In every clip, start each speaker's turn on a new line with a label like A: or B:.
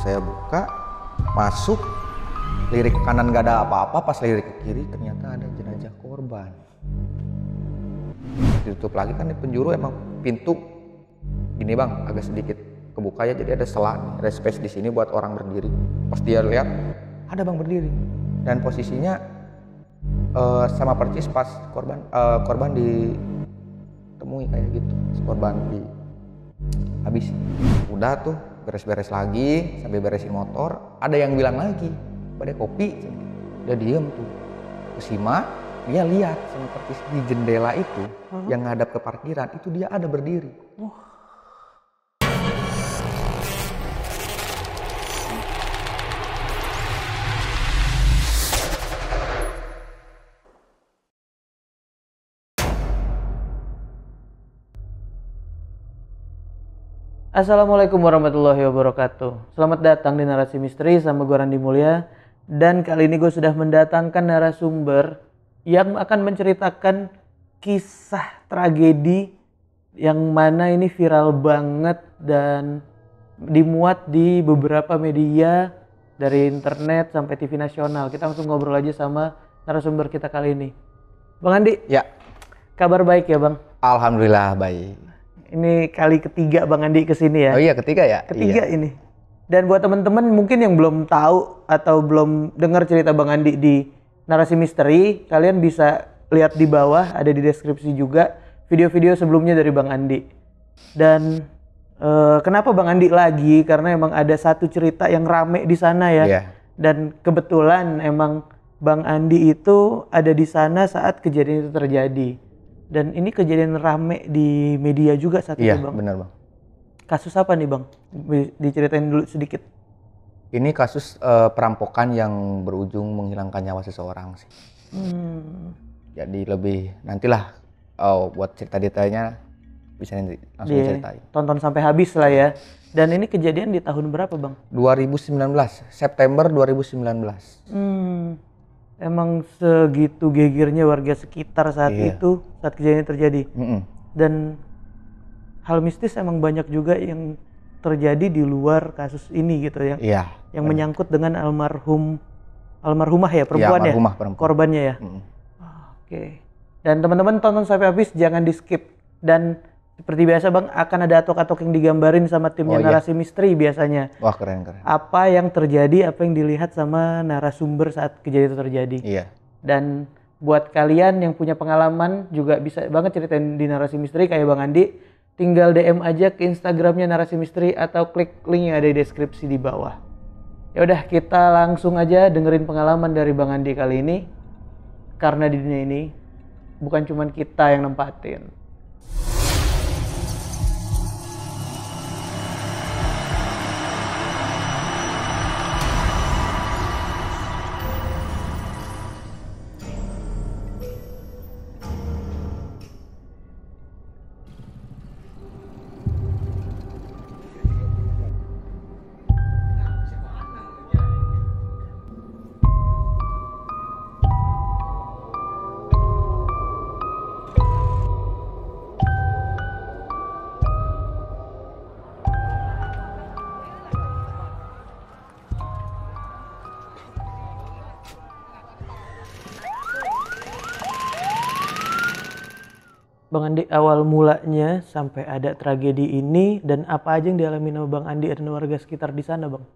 A: saya buka, masuk, lirik ke kanan gak ada apa-apa, pas lirik ke kiri ternyata ada jenazah korban. Ditutup lagi kan di penjuru, emang pintu gini bang, agak sedikit kebuka ya, jadi ada selah, ada space di sini buat orang berdiri. Pas dia lihat, ada bang berdiri, dan posisinya sama persis pas korban ditemui kayak gitu, korban habis. Udah tuh beres-beres lagi, sampai beresin motor, ada yang bilang lagi, pada kopi, dia diem tuh, kesimak, dia lihat sama persis di jendela itu yang ngadap ke parkiran, itu dia ada berdiri.
B: Assalamualaikum warahmatullahi wabarakatuh. Selamat datang di Narasi Misteri sama gue Randi Mulya. Dan kali ini gue sudah mendatangkan narasumber yang akan menceritakan kisah tragedi yang mana ini viral banget dan dimuat di beberapa media dari internet sampai TV nasional. Kita langsung ngobrol aja sama narasumber kita kali ini. Bang Andi.
A: Ya.
B: Kabar baik ya bang?
A: Alhamdulillah baik.
B: Ini kali ketiga Bang Andi kesini ya.
A: Oh iya, ketiga ya?
B: Ketiga
A: iya.
B: ini. Dan buat teman-teman mungkin yang belum tahu atau belum dengar cerita Bang Andi di Narasi Misteri, kalian bisa lihat di bawah, ada di deskripsi juga video-video sebelumnya dari Bang Andi. Dan kenapa Bang Andi lagi? Karena emang ada satu cerita yang rame di sana ya.
A: Iya.
B: Dan kebetulan emang Bang Andi itu ada di sana saat kejadian itu terjadi. Dan ini kejadian rame di media juga saat itu bang.
A: Iya benar bang.
B: Kasus apa nih bang? Diceritain dulu sedikit.
A: Ini kasus perampokan yang berujung menghilangkan nyawa seseorang sih. Jadi lebih nantilah buat cerita detailnya bisa nanti langsung ceritain.
B: Tonton sampai habis lah ya. Dan ini kejadian di tahun berapa bang?
A: 2019, September 2019.
B: Emang segitu gegernya warga sekitar saat itu, saat kejadian terjadi. Dan hal mistis emang banyak juga yang terjadi di luar kasus ini gitu ya.
A: Iya.
B: Yang menyangkut dengan almarhumah ya, perempuan ya?
A: Perempuan.
B: Korbannya ya? Oke. Dan teman-teman tonton sampai habis, jangan di skip. Dan seperti biasa bang, akan ada atok-atok yang digambarin sama timnya Narasi Misteri biasanya.
A: Wah keren.
B: Apa yang terjadi, apa yang dilihat sama narasumber saat kejadian itu terjadi.
A: Iya.
B: Dan buat kalian yang punya pengalaman juga bisa banget ceritain di Narasi Misteri kayak Bang Andi. Tinggal DM aja ke Instagramnya Narasi Misteri atau klik link yang ada di deskripsi di bawah. Ya udah kita langsung aja dengerin pengalaman dari Bang Andi kali ini. Karena di dunia ini bukan cuma kita yang nempatin. Bang Andi, awal mulanya sampai ada tragedi ini dan apa aja yang dialami sama Bang Andi dan warga sekitar di sana, Bang?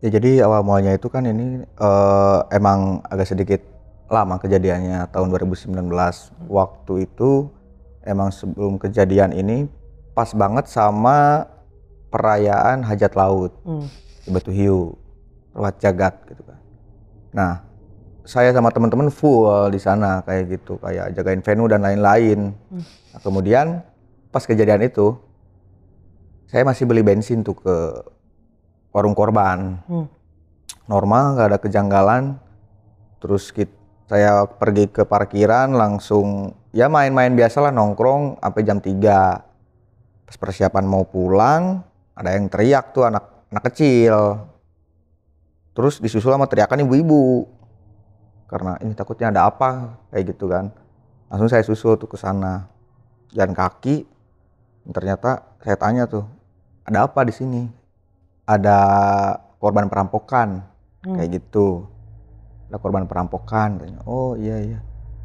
A: Ya jadi awal mulanya itu kan ini emang agak sedikit lama kejadiannya, tahun 2019. Waktu itu emang sebelum kejadian ini pas banget sama perayaan hajat laut di Batu Hiu, lewat Jagat gitu kan. Nah, saya sama teman-teman full di sana kayak gitu, kayak jagain venue dan lain-lain. Nah, kemudian pas kejadian itu saya masih beli bensin tuh ke warung korban. Normal, nggak ada kejanggalan. Terus saya pergi ke parkiran langsung ya main-main biasa lah, nongkrong sampai jam 3. Pas persiapan mau pulang ada yang teriak tuh, anak kecil. Terus disusul sama teriakan ibu-ibu. Karena ini takutnya ada apa kayak gitu kan. Langsung saya susul tuh ke sana. Jalan kaki, ternyata saya tanya tuh, ada apa di sini? ada korban perampokan kayak gitu. Ada korban perampokan. Oh iya iya.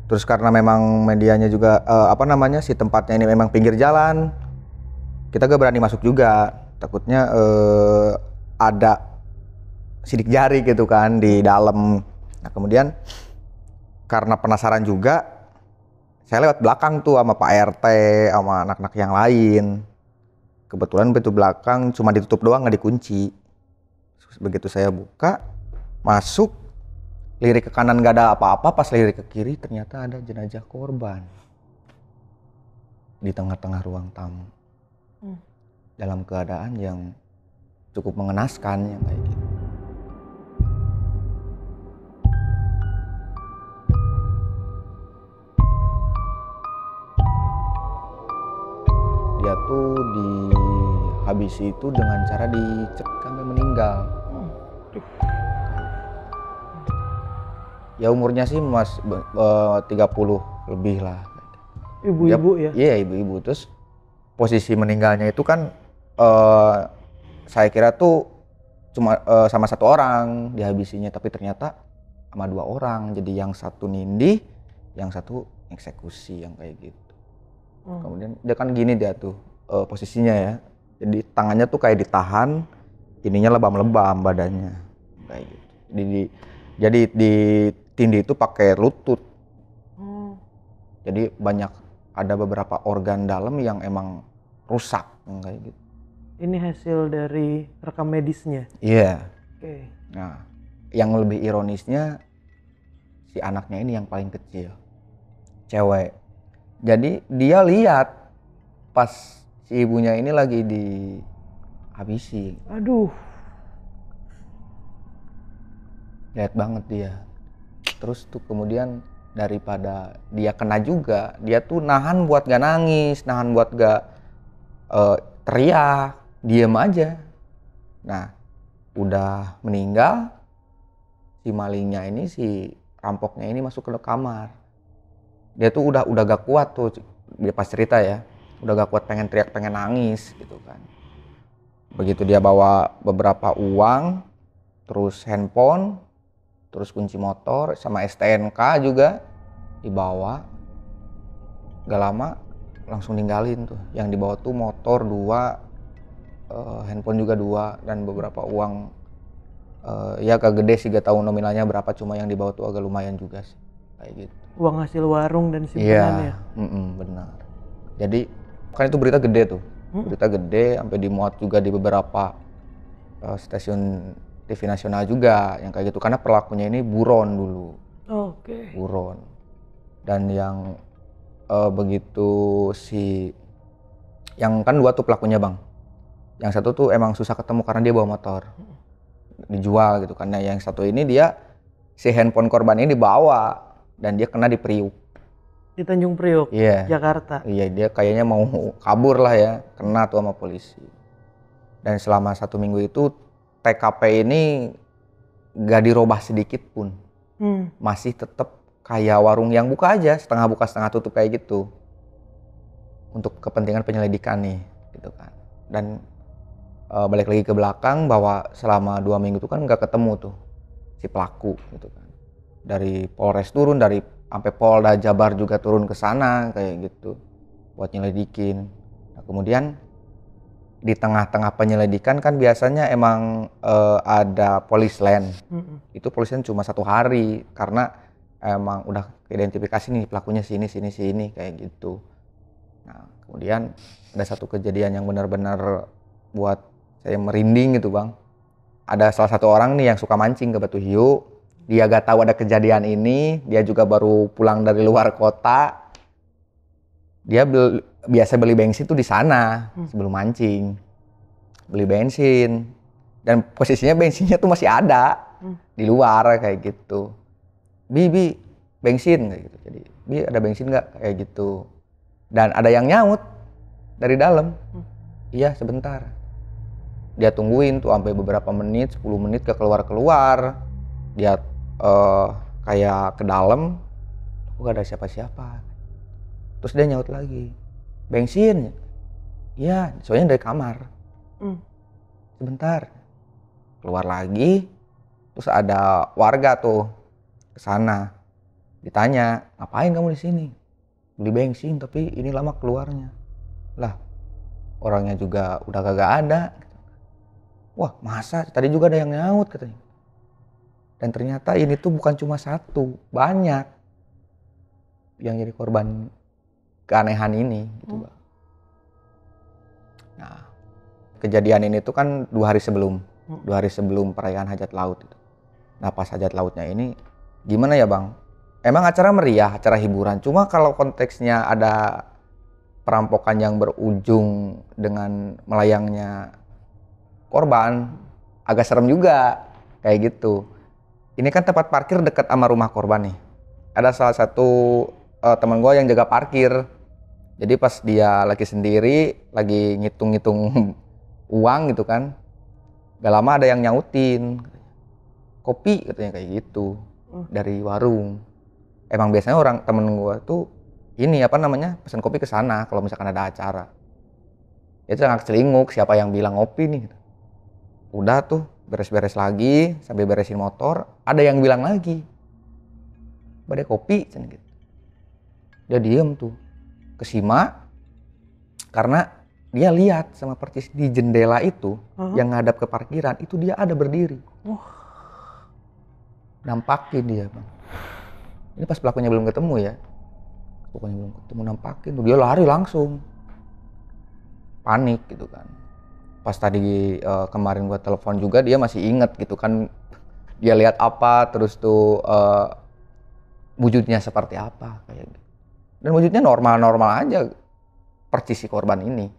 A: Terus karena memang medianya juga si tempatnya ini memang pinggir jalan, kita gak berani masuk juga. Takutnya ada sidik jari gitu kan di dalam. Nah kemudian karena penasaran juga, saya lewat belakang tuh sama Pak RT, sama anak-anak yang lain. Kebetulan pintu belakang cuma ditutup doang, nggak dikunci. Begitu saya buka, masuk, lirik ke kanan nggak ada apa-apa, pas lirik ke kiri ternyata ada jenazah korban di tengah-tengah ruang tamu. Dalam keadaan yang cukup mengenaskan yang kayak gitu. Dia tuh dihabisi itu dengan cara dicekik sampai meninggal. Ya umurnya sih 30 lebih lah.
B: Ibu-ibu ya?
A: Iya ibu-ibu. Terus posisi meninggalnya itu kan saya kira tuh cuma sama satu orang dihabisinya, tapi ternyata sama 2 orang. Jadi yang satu nindih, yang satu eksekusi yang kayak gitu. Kemudian dia kan gini dia tuh posisinya ya. Jadi tangannya tuh kayak ditahan, ininya lebam-lebam badannya kayak gitu. Jadi di tindih itu pakai lutut. Jadi ada beberapa organ dalam yang emang rusak yang kayak gitu.
B: Ini hasil dari rekam medisnya?
A: Iya.
B: Oke.
A: Nah, yang lebih ironisnya si anaknya ini yang paling kecil, cewek. Jadi dia lihat pas si ibunya ini lagi dihabisi.
B: Aduh.
A: Lihat banget dia. Terus tuh kemudian daripada dia kena juga, dia tuh nahan buat gak nangis, nahan buat gak teriak, diem aja. Nah, udah meninggal, si malingnya ini, si rampoknya ini masuk ke kamar. Dia tuh udah gak kuat tuh, dia pas cerita ya, udah gak kuat, pengen teriak, pengen nangis gitu kan. Begitu dia bawa beberapa uang, terus handphone, terus kunci motor, sama STNK juga dibawa. Gak lama langsung ninggalin tuh. Yang dibawa tuh motor 2, handphone juga 2, dan beberapa uang. Ya agak gede sih, gak tahu nominalnya berapa, cuma yang dibawa tuh agak lumayan juga sih kayak gitu.
B: Uang hasil warung dan simpanan ya?
A: Benar. Jadi kan itu berita gede tuh, berita gede sampai dimuat juga di beberapa stasiun TV nasional juga yang kayak gitu, karena pelakunya ini buron dulu.
B: Oke.
A: Buron. Dan yang begitu yang kan 2 tuh pelakunya bang, yang satu tuh emang susah ketemu karena dia bawa motor dijual gitu, karena yang satu ini dia si handphone korban ini dibawa dan dia kena di Priuk,
B: Di Tanjung Priok, Jakarta.
A: Iya, dia kayaknya mau kabur lah ya, kena tuh sama polisi. Dan selama 1 minggu itu TKP ini gak dirubah sedikit pun. Masih tetap kayak warung yang buka aja, setengah buka setengah tutup kayak gitu. Untuk kepentingan penyelidikan nih gitu kan. Dan balik lagi ke belakang bahwa selama 2 minggu itu kan gak ketemu tuh si pelaku gitu kan. Dari Polres turun, dari sampai Polda Jabar juga turun ke sana kayak gitu buat nyelidikin. Nah, kemudian di tengah-tengah penyelidikan kan biasanya emang ada polisland. Itu polisland cuma 1 hari karena emang udah identifikasi nih pelakunya sini kayak gitu. Nah, kemudian ada satu kejadian yang benar-benar buat saya merinding gitu bang. Ada salah satu orang nih yang suka mancing ke Batu Hiu. Dia gak tahu ada kejadian ini, dia juga baru pulang dari luar kota. Dia biasa beli bensin tuh di sana sebelum mancing. Beli bensin. Dan posisinya bensinnya tuh masih ada di luar kayak gitu. Bi, bensin kayak gitu. Jadi, Bi ada bensin nggak kayak gitu. Dan ada yang nyaut dari dalam. Iya, sebentar. Dia tungguin tuh sampai beberapa menit, 10 menit gak keluar-keluar. Dia kayak ke dalam, gak ada siapa-siapa. Terus dia nyaut lagi, bensin? Iya, soalnya dari kamar. Sebentar. keluar lagi, terus ada warga tuh ke sana. Ditanya, ngapain kamu di sini? Beli bensin, tapi ini lama keluarnya. Lah, orangnya juga udah kagak ada. Wah, masa? Tadi juga ada yang nyaut katanya. Dan ternyata ini tuh bukan cuma satu, banyak yang jadi korban keanehan ini gitu, Bang. Nah, kejadian ini tuh kan 2 hari sebelum perayaan hajat laut itu. Nah, pas hajat lautnya ini gimana ya, Bang? Emang acara meriah, acara hiburan. Cuma kalau konteksnya ada perampokan yang berujung dengan melayangnya korban, agak serem juga kayak gitu. Ini kan tempat parkir dekat sama rumah korban nih. Ada salah satu teman gue yang jaga parkir. Jadi pas dia lagi sendiri, lagi ngitung-ngitung uang gitu kan, gak lama ada yang nyautin, kopi katanya kayak gitu dari warung. Emang biasanya orang temen gue tuh ini apa namanya pesan kopi ke sana kalau misalkan ada acara. Itu sangat celinguk, siapa yang bilang ngopi nih? Gitu. Udah tuh beres-beres lagi sambil beresin motor, ada yang bilang lagi, badai kopi, gitu. Dia diem tuh. Kesima karena dia lihat sama persis di jendela itu yang ngadap ke parkiran itu dia ada berdiri. Nampakin dia, Bang. Ini pas pelakunya belum ketemu ya. Pokoknya belum ketemu, nampakin tuh dia lari langsung. Panik gitu kan. Pas tadi kemarin gua telepon juga dia masih inget gitu kan. Dia lihat apa terus tuh wujudnya seperti apa kayak gitu. Dan wujudnya normal-normal aja persis si korban ini.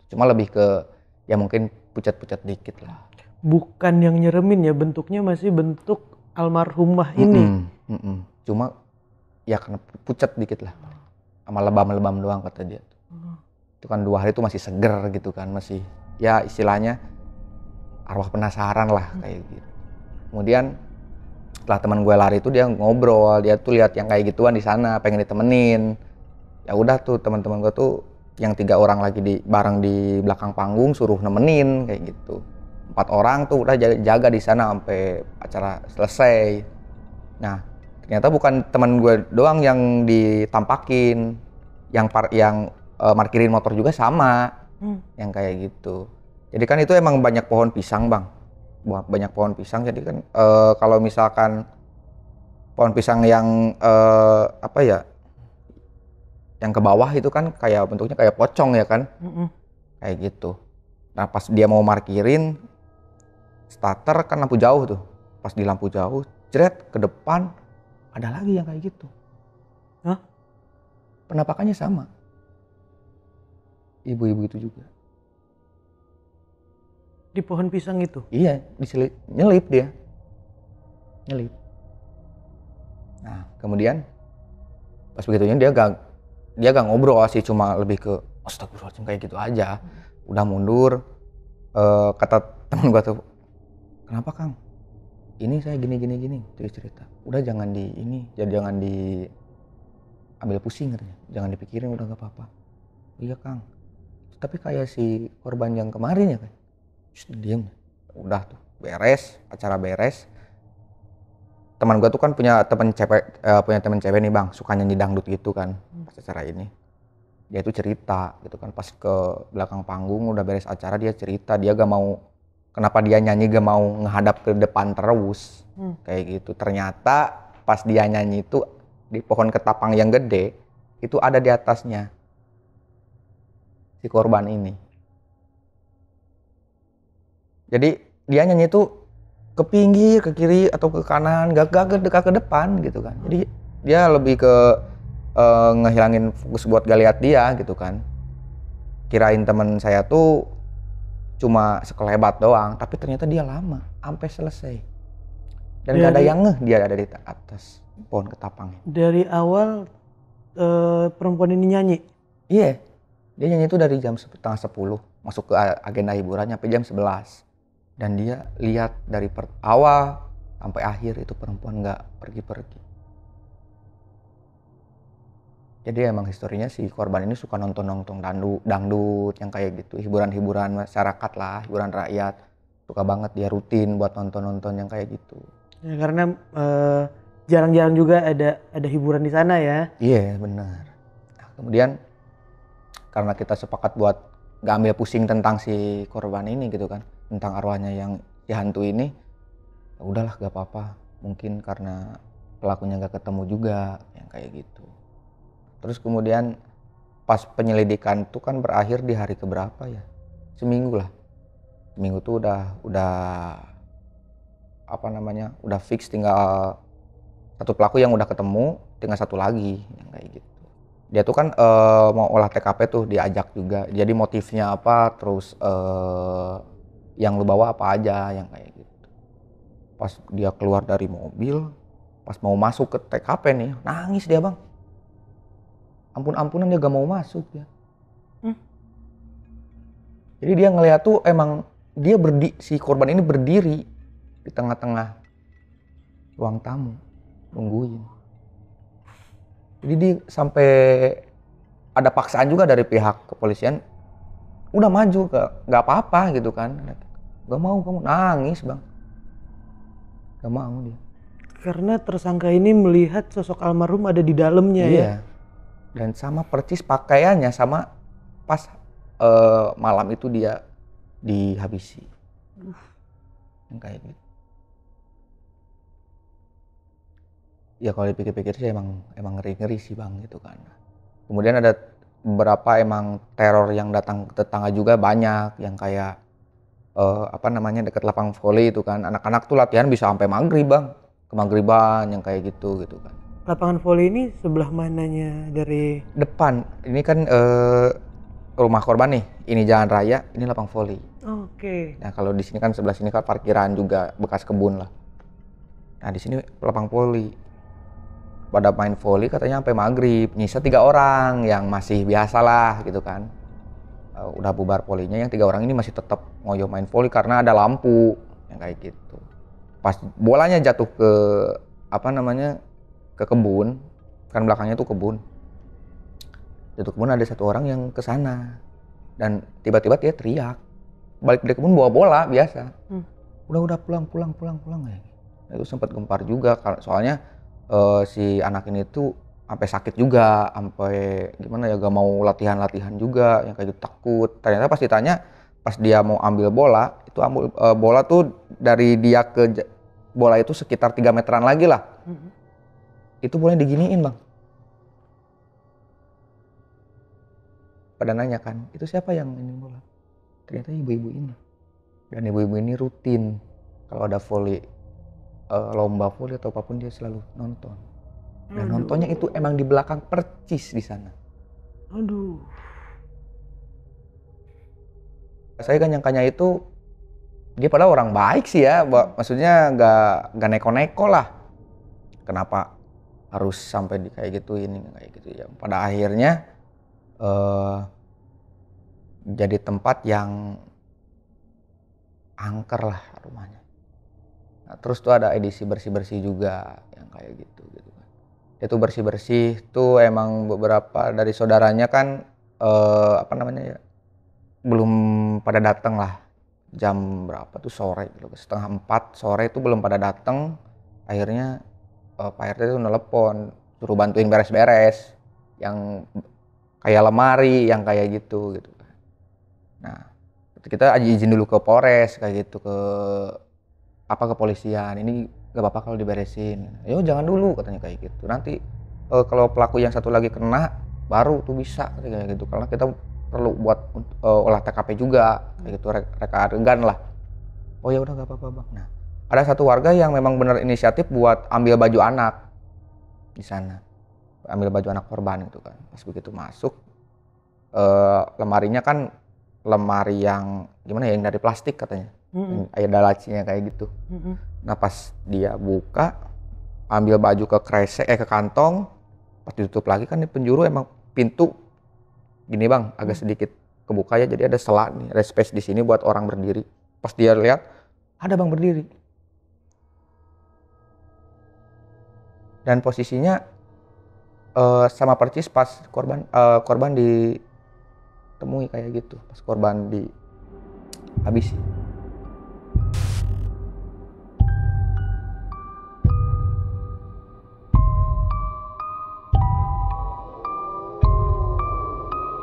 A: Cuma lebih ke ya mungkin pucat-pucat dikit lah.
B: Bukan yang nyeremin ya, bentuknya masih bentuk almarhumah ini.
A: Cuma ya karena pucat dikit lah. Sama lebam-lebam doang kata dia. Itu kan 2 hari itu masih seger gitu kan, masih ya istilahnya arwah penasaran lah kayak gitu. Kemudian setelah teman gue lari itu dia ngobrol, dia tuh lihat yang kayak gituan di sana, pengen ditemenin. Ya udah tuh teman-teman gue tuh yang 3 orang lagi bareng di belakang panggung suruh nemenin kayak gitu. 4 orang tuh udah jaga di sana sampai acara selesai. Nah, ternyata bukan teman gue doang yang ditampakin, yang markirin motor juga sama, yang kayak gitu. Jadi kan itu emang banyak pohon pisang, Bang. Banyak pohon pisang, jadi kan kalau misalkan pohon pisang yang apa ya, yang ke bawah itu kan kayak bentuknya kayak pocong ya kan, kayak gitu. Nah pas dia mau markirin starter kan lampu jauh tuh, pas di lampu jauh jret ke depan ada lagi yang kayak gitu. Penampakannya sama, ibu-ibu itu juga.
B: Di pohon pisang itu?
A: Iya, nyelip dia. Nyelip. Nah, kemudian pas begitunya dia gak ngobrol sih, cuma lebih ke astagfirullahaladzim kayak gitu aja. Udah mundur, kata teman gua tuh, kenapa Kang? Ini saya gini, cerita. Udah jangan jangan ambil pusing katanya. Jangan dipikirin, udah gak apa-apa. Iya Kang, tapi kayak si korban yang kemarin ya kan. Diem, udah tuh beres, acara beres. Teman gue tuh kan punya temen cewek nih Bang, suka nyanyi dangdut gitu kan pas acara ini. Dia tuh cerita gitu kan pas ke belakang panggung udah beres acara, dia cerita dia gak mau, kenapa dia nyanyi gak mau ngehadap ke depan terus kayak gitu. Ternyata pas dia nyanyi itu di pohon ketapang yang gede itu ada di atasnya si korban ini. Jadi dia nyanyi itu ke pinggir, ke kiri atau ke kanan, gak dekat ke depan gitu kan. Jadi dia lebih ke ngehilangin fokus buat gak lihat dia gitu kan. Kirain teman saya tuh cuma sekelebat doang, tapi ternyata dia lama sampai selesai. Dan gak ada yang ngeh dia ada di atas pohon ketapang.
B: Dari awal perempuan ini nyanyi?
A: Iya, dia nyanyi itu dari jam 9:30 masuk ke agenda hiburan sampai jam 11. Dan dia lihat dari awal sampai akhir itu perempuan nggak pergi-pergi. Jadi emang historinya si korban ini suka nonton dangdut yang kayak gitu, hiburan-hiburan masyarakat lah, hiburan rakyat. suka banget dia rutin buat nonton yang kayak gitu.
B: Ya, karena jarang-jarang juga ada hiburan di sana ya.
A: Iya benar. Nah, kemudian karena kita sepakat buat gak ambil pusing tentang si korban ini gitu kan, tentang arwahnya yang si hantu ini, ya udahlah gak apa-apa. Mungkin karena pelakunya gak ketemu juga yang kayak gitu. Terus kemudian pas penyelidikan tuh kan berakhir di hari keberapa ya? Seminggu lah. Seminggu tuh udah apa namanya? Udah fix, tinggal satu pelaku yang udah ketemu, tinggal satu lagi yang kayak gitu. Dia tuh kan mau olah TKP tuh diajak juga. Jadi motifnya apa, terus yang lu bawa apa aja yang kayak gitu. Pas dia keluar dari mobil, pas mau masuk ke TKP nih, nangis dia bang. Ampun-ampunan dia gak mau masuk ya. Jadi dia ngeliat tuh emang dia si korban ini berdiri di tengah-tengah ruang tamu nungguin. Jadi dia sampai ada paksaan juga dari pihak kepolisian, udah maju gak apa-apa gitu kan. Gak mau, kamu nangis bang. Gak mau dia.
B: Karena tersangka ini melihat sosok almarhum ada di dalamnya ya.
A: Iya. Dan sama persis pakaiannya sama pas malam itu dia dihabisi. Yang kayak gitu. Ya kalau dipikir-pikir sih emang ngeri-ngeri sih bang gitu kan. Kemudian ada beberapa emang teror yang datang ke tetangga juga banyak yang kayak apa namanya dekat lapang voli itu kan. Anak-anak tuh latihan bisa sampai maghrib bang, ke maghriban yang kayak gitu kan.
B: Lapangan voli ini sebelah mananya dari
A: Depan, ini kan rumah korban nih, ini jalan raya, ini lapang voli.
B: Oke.
A: Nah kalau di sini kan sebelah sini kan parkiran juga bekas kebun lah. Nah di sini lapang voli. Pada main voli katanya sampai maghrib, nyisa 3 orang yang masih biasa lah gitu kan. Udah bubar volinya, yang 3 orang ini masih tetap ngoyo main voli karena ada lampu yang kayak gitu. Pas bolanya jatuh ke apa namanya ke kebun, kan belakangnya tuh kebun. Jatuh kebun ada 1 orang yang ke sana dan tiba-tiba dia teriak. Balik dari kebun bawa bola biasa. Udah pulang ya. Itu sempat gempar juga soalnya si anak ini tuh sampai sakit juga, sampai gimana ya gak mau latihan juga yang kayak gitu, takut. Ternyata pas ditanya, pas dia mau ambil bola, itu ambil bola tuh dari dia ke bola itu sekitar 3 meteran lagi lah. Itu boleh diginiin bang. Pada nanya kan, itu siapa yang ini bola? Ternyata ibu-ibu ini. Dan ibu-ibu ini rutin kalau ada voli, lomba voli atau apapun dia selalu nonton. Dan nontonnya itu emang di belakang percis di sana.
B: Aduh.
A: Saya kan nyangkanya itu dia padahal orang baik sih ya, maksudnya nggak neko-neko lah. Kenapa harus sampai di kayak gitu ini kayak gitu ya. Pada akhirnya jadi tempat yang angker lah rumahnya. Nah, terus tuh ada edisi bersih-bersih juga yang kayak gitu kan. Itu bersih-bersih tuh emang beberapa dari saudaranya kan apa namanya ya, belum pada datang lah. Jam berapa tuh sore gitu, 3:30 sore itu belum pada datang. Akhirnya Pak RT tuh nelpon suruh bantuin beres-beres yang kayak lemari yang kayak gitu kan. Nah kita izin dulu ke Polres kayak gitu, ke kepolisian, ini gak apa-apa kalau diberesin. Yo jangan dulu katanya kayak gitu, nanti kalau pelaku yang satu lagi kena baru tuh bisa kayak gitu, karena kita perlu buat olah TKP juga kayak gitu, reka adegan lah. Oh ya udah gak apa-apa bang. Nah ada satu warga yang memang benar inisiatif buat ambil baju anak di sana, ambil baju anak korban gitu kan. Pas begitu masuk lemarinya kan lemari yang gimana ya, yang dari plastik katanya, ada lacinya kayak gitu. Nah pas dia buka, ambil baju ke kresek ke kantong, pas ditutup lagi kan di penjuru emang pintu gini bang, agak sedikit kebuka ya, jadi ada sela nih, ada space di sini buat orang berdiri. Pas dia lihat ada bang berdiri dan posisinya sama persis pas korban ditemui kayak gitu, pas korban dihabisi.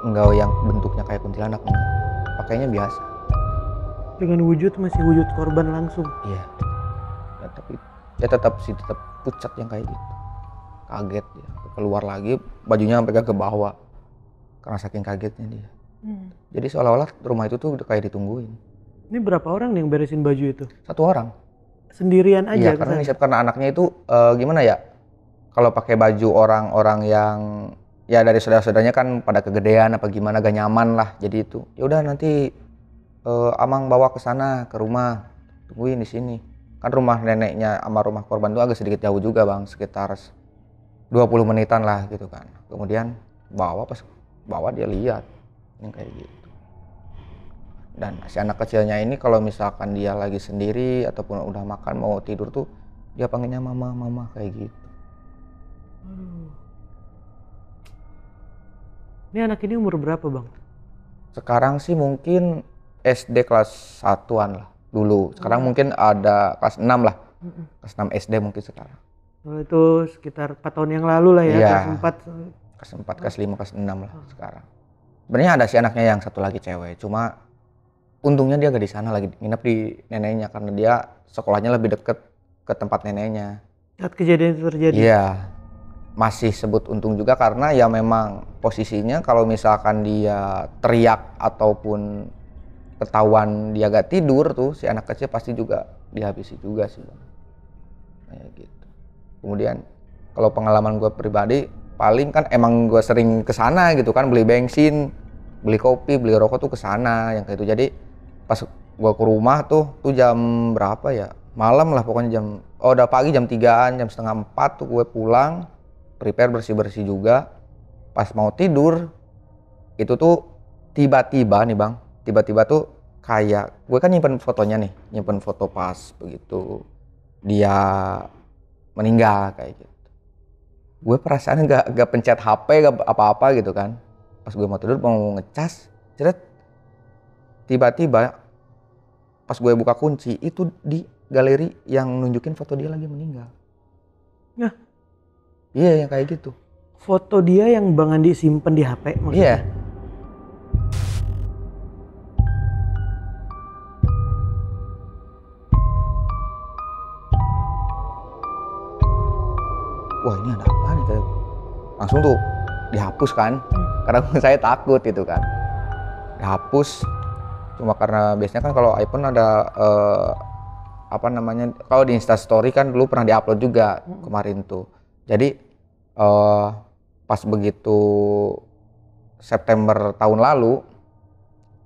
A: enggak yang bentuknya kayak kuntilanak, enggak. Pakainya biasa.
B: Dengan wujud masih wujud korban langsung.
A: Iya. Ya, tapi ya tetap pucat yang kayak gitu. Kaget dia, keluar lagi bajunya sampai ke bawah karena saking kagetnya dia. Jadi seolah-olah rumah itu tuh udah kayak ditungguin.
B: Ini berapa orang nih yang beresin baju itu?
A: 1 orang.
B: Sendirian aja
A: Iya, karena anaknya itu gimana ya? Kalau pakai baju orang-orang yang ya dari saudara-saudaranya kan pada kegedean apa gimana, gak nyaman lah. Jadi itu ya udah nanti Amang bawa ke sana ke rumah, tungguin di sini. Kan rumah neneknya sama rumah korban itu agak sedikit jauh juga bang, sekitar 20 menitan lah gitu kan. Kemudian pas bawa dia lihat yang kayak gitu. Dan si anak kecilnya ini kalau misalkan dia lagi sendiri ataupun udah makan mau tidur tuh dia panggilnya mama kayak gitu.
B: Ini anak ini umur berapa bang?
A: Sekarang sih mungkin SD kelas 1-an lah dulu. Sekarang mungkin ada kelas 6 lah. Kelas 6 SD mungkin sekarang.
B: Oh, itu sekitar 4 tahun yang lalu lah ya,
A: Iya.
B: kelas 4.
A: Kelas 4, kelas 5, kelas 6 lah sekarang. Sebenarnya ada si anaknya yang satu lagi cewek, cuma untungnya dia gak di sana, lagi nginep di neneknya karena dia sekolahnya lebih deket ke tempat neneknya.
B: Saat kejadian itu terjadi?
A: Iya. Masih sebut untung juga karena ya memang posisinya kalau misalkan dia teriak ataupun ketahuan dia gak tidur tuh si anak kecil pasti juga dihabisi juga sih bang. Kayak gitu. Kemudian kalau pengalaman gue pribadi paling kan emang gue sering kesana gitu kan, beli bensin, beli kopi, beli rokok tuh kesana yang kayak itu. Jadi pas gue ke rumah tuh jam berapa ya, malam lah pokoknya udah pagi jam 3-an, jam setengah 4 tuh gue pulang, prepare bersih-bersih juga. Pas mau tidur itu tuh tiba-tiba nih bang, tiba-tiba tuh kayak gue kan nyimpen fotonya nih, nyimpen foto pas begitu dia meninggal kayak gitu. Gue perasaan gak pencet HP gak apa-apa gitu kan. Pas gue mau tidur mau ngecas, tiba-tiba pas gue buka kunci itu di galeri yang nunjukin foto dia lagi meninggal.
B: Nah,
A: iya yang kayak gitu.
B: Foto dia yang Bang Andi simpen di HP maksudnya?
A: Iya. Wah ini ada apa nih kayak langsung tuh dihapus kan, karena saya takut gitu kan, dihapus. Cuma karena biasanya kan kalau iPhone ada kalau di Instastory kan dulu pernah diupload juga kemarin tuh. Jadi pas begitu September tahun lalu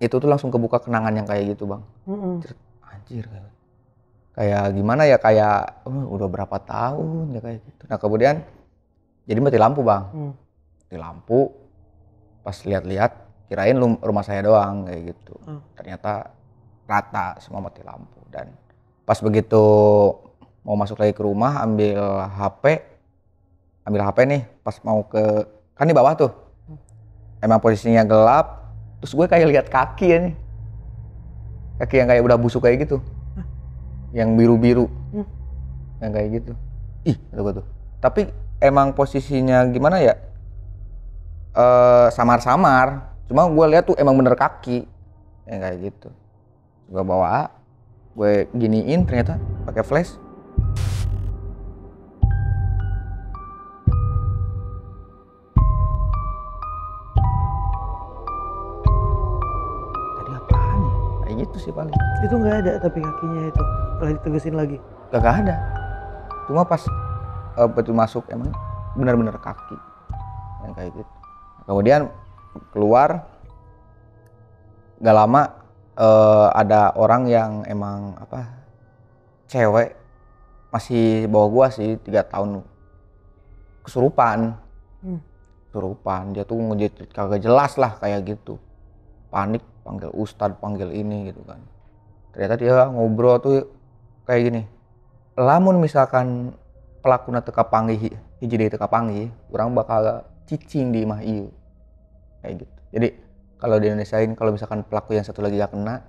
A: itu tuh langsung kebuka kenangan yang kayak gitu bang. Anjir kayak gimana ya, kayak udah berapa tahun ya kayak gitu. Nah kemudian jadi mati lampu bang. Mati lampu, pas lihat-lihat kirain rumah saya doang kayak gitu. Ternyata rata semua mati lampu. Dan pas begitu mau masuk lagi ke rumah ambil HP nih, pas mau kan di bawah tuh emang posisinya gelap, terus gue kayak lihat kaki ya nih, kaki yang kayak udah busuk kayak gitu, yang biru-biru, yang kayak gitu. Ih, kata gue tuh. Tapi emang posisinya gimana ya? Samar-samar. Cuma gue lihat tuh emang bener kaki, yang kayak gitu. Gue bawa, gue giniin ternyata pakai flash. Tadi apaan ya? Kayak gitu sih paling.
B: Itu nggak ada tapi kakinya itu setelah ditegesin lagi?
A: Gak ada. Cuma pas betul masuk emang benar-benar kaki yang kayak gitu. Kemudian keluar gak lama ada orang yang emang cewek masih bawa gua sih 3 tahun kesurupan. Dia tuh ngejit kagak jelas lah kayak gitu, panik panggil ustadz panggil ini gitu kan. Ternyata dia ngobrol tuh kayak gini, lamun misalkan pelakuna teka panggih hiji deui teka panggih urang bakal cicing di imah ieu kayak gitu. Jadi kalau di Indonesiain kalau misalkan pelaku yang satu lagi gak kena,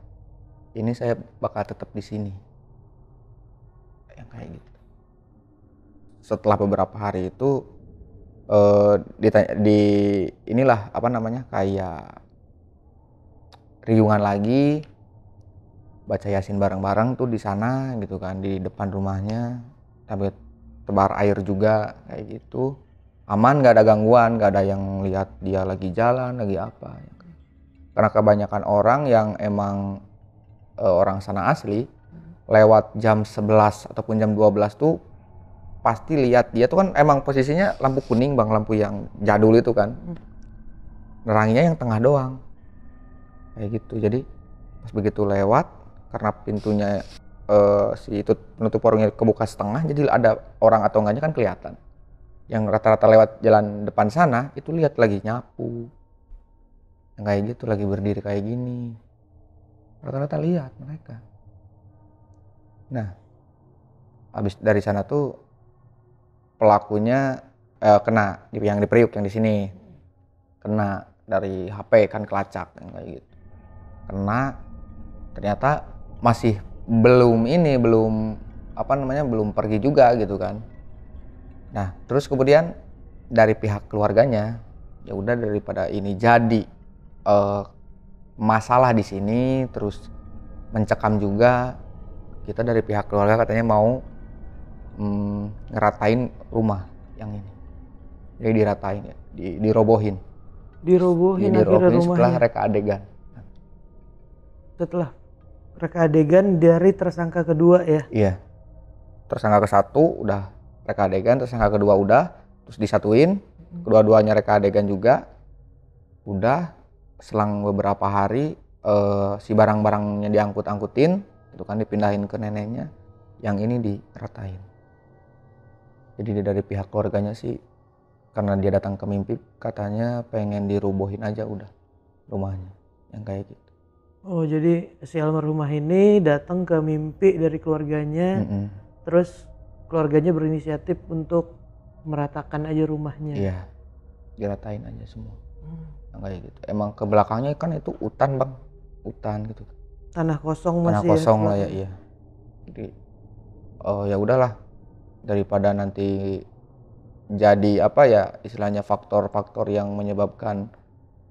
A: ini saya bakal tetap di sini yang kayak gitu. Setelah beberapa hari itu di inilah apa namanya kayak riungan lagi, baca Yasin bareng-bareng tuh di sana gitu kan, di depan rumahnya, sambil tebar air juga kayak gitu. Aman, nggak ada gangguan, nggak ada yang lihat dia lagi jalan lagi apa. Karena kebanyakan orang yang emang orang sana asli lewat jam 11 ataupun jam 12 tuh pasti lihat dia tuh kan emang posisinya lampu kuning bang, lampu yang jadul itu kan, neranginya yang tengah doang kayak gitu. Jadi pas begitu lewat, karena pintunya si itu penutup warungnya kebuka setengah, jadi ada orang atau enggaknya kan kelihatan. Yang rata-rata lewat jalan depan sana itu lihat lagi nyapu, yang kayak gitu lagi berdiri kayak gini, rata-rata lihat mereka. Nah habis dari sana tuh pelakunya kena yang di Priuk, yang di sini kena dari HP kan, kelacak yang kayak gitu, kena. Ternyata masih belum apa namanya belum pergi juga gitu kan. Nah terus kemudian dari pihak keluarganya, ya udah daripada ini jadi masalah di sini terus mencekam juga, kita dari pihak keluarga katanya mau ngeratain rumah yang ini. Jadi diratain ya, dirobohin.
B: Dirobohin
A: Jadi
B: akhirnya
A: dirobohin setelah
B: rumahnya.
A: reka adegan.
B: Setelah reka adegan dari tersangka kedua ya.
A: Iya. Tersangka ke satu udah reka adegan, tersangka kedua udah, terus disatuin, kedua-duanya reka adegan juga. Udah, selang beberapa hari si barang-barangnya diangkut-angkutin, itu kan dipindahin ke neneknya, yang ini diratain. Jadi dari pihak keluarganya sih, karena dia datang ke mimpi, katanya pengen dirubuhin aja udah rumahnya, yang kayak gitu.
B: Oh jadi si almarhumah ini datang ke mimpi dari keluarganya, terus keluarganya berinisiatif untuk meratakan aja rumahnya.
A: Iya, diratain aja semua, yang kayak gitu. Emang ke belakangnya kan itu hutan bang, hutan gitu.
B: Tanah kosong
A: Tanah
B: masih
A: kosong
B: ya,
A: lah ya, iya. Jadi ya udahlah, daripada nanti jadi apa ya istilahnya faktor-faktor yang menyebabkan